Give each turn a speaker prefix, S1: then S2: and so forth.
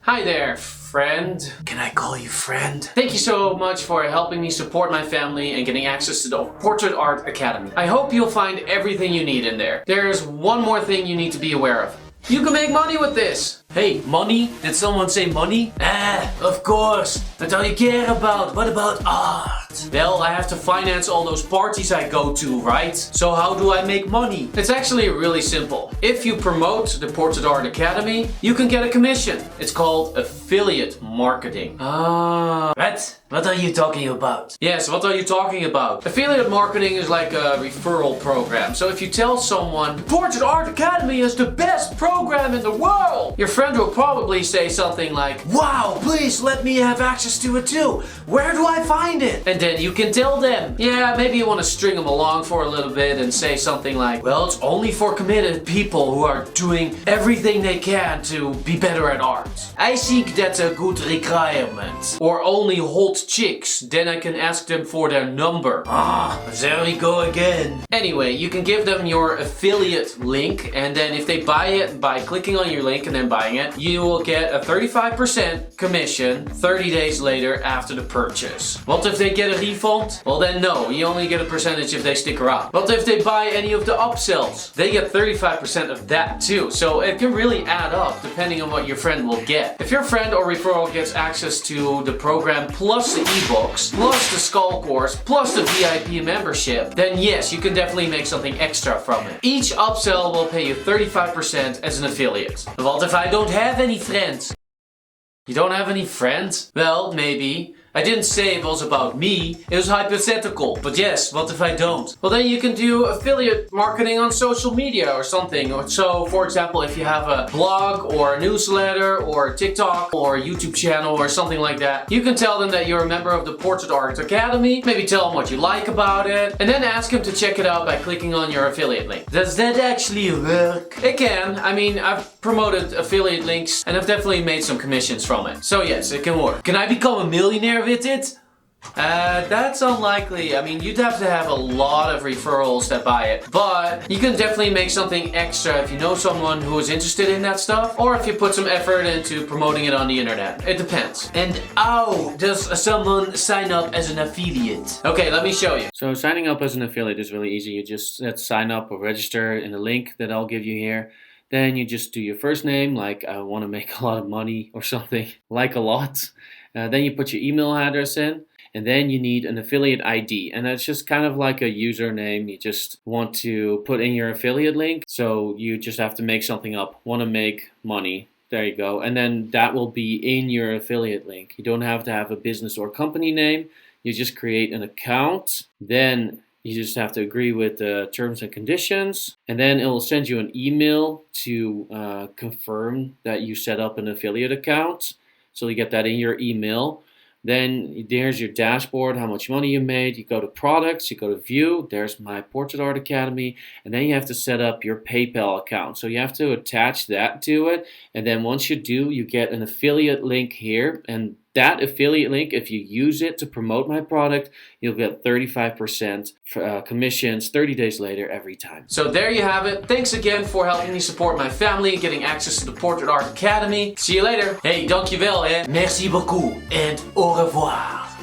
S1: Hi there, friend.
S2: Can I call you friend?
S1: Thank you so much for helping me support my family and getting access to the Portrait Art Academy. I hope you'll find everything you need in there. There's one more thing you need to be aware of. You can make money with this.
S2: Hey, money? Did someone say money? Of course. That's all you care about. What about art?
S1: Well, I have to finance all those parties I go to, right?
S2: So how do I make money?
S1: It's actually really simple. If you promote the Portrait Art Academy, you can get a commission. It's called affiliate marketing.
S2: What are you talking about?
S1: Yes, what are you talking about? Affiliate marketing is like a referral program. So if you tell someone, Portrait Art Academy is the best program in the world, your friend will probably say something like,
S2: wow, please let me have access to it too. Where do I find it?
S1: And then you can tell them. Yeah, maybe you want to string them along for a little bit and say something like, well, it's only for committed people who are doing everything they can to be better at art.
S2: I think that's a good requirement.
S1: Or only hot chicks, then I can ask them for their number.
S2: There we go again.
S1: Anyway, you can give them your affiliate link, and then if they buy it by clicking on your link and then buying it, you will get a 35% commission 30 days later after the purchase. What if they get a refund? Well then no, you only get a percentage if they stick around. What if they buy any of the upsells? They get 35% of that too, so it can really add up depending on what your friend will get. If your friend or referral gets access to the program plus the ebooks, plus the skull course, plus the VIP membership, then yes, you can definitely make something extra from it. Each upsell will pay you 35% as an affiliate.
S2: What if I don't have any friends?
S1: You don't have any friends? Well, maybe. I didn't say it was about me, it was hypothetical.
S2: But yes, what if I don't?
S1: Well, then you can do affiliate marketing on social media or something. So, for example, if you have a blog or a newsletter or a TikTok or a YouTube channel or something like that, you can tell them that you're a member of the Portrait Art Academy, maybe tell them what you like about it, and then ask them to check it out by clicking on your affiliate link.
S2: Does that actually work?
S1: It can. I mean, I've promoted affiliate links and I've definitely made some commissions from it. So yes, it can work.
S2: Can I become a millionaire with it?
S1: That's unlikely. I mean, you'd have to have a lot of referrals that buy it. But you can definitely make something extra if you know someone who is interested in that stuff, or if you put some effort into promoting it on the internet. It depends.
S2: And how does someone sign up as an affiliate?
S1: Okay, let me show you. So signing up as an affiliate is really easy. You just sign up or register in the link that I'll give you here. Then you just do your first name, like I want to make a lot of money or something, like a lot. Then you put your email address in, and then you need an affiliate ID, and that's just kind of like a username. You just want to put in your affiliate link, so you just have to make something up. Want to make money. There you go. And then that will be in your affiliate link. You don't have to have a business or company name. You just create an account. Then you just have to agree with the terms and conditions, and then it will send you an email to confirm that you set up an affiliate account. So you get that in your email. Then there's your dashboard, how much money you made. You go to products, you go to view, there's my Portrait Art Academy, and then you have to set up your PayPal account. So you have to attach that to it, and then once you do, you get an affiliate link here, and that affiliate link, if you use it to promote my product, you'll get 35% commissions 30 days later every time. So there you have it. Thanks again for helping me support my family and getting access to the Portrait Art Academy. See you later.
S2: Hey, dankjewel hè. Merci beaucoup. And au revoir.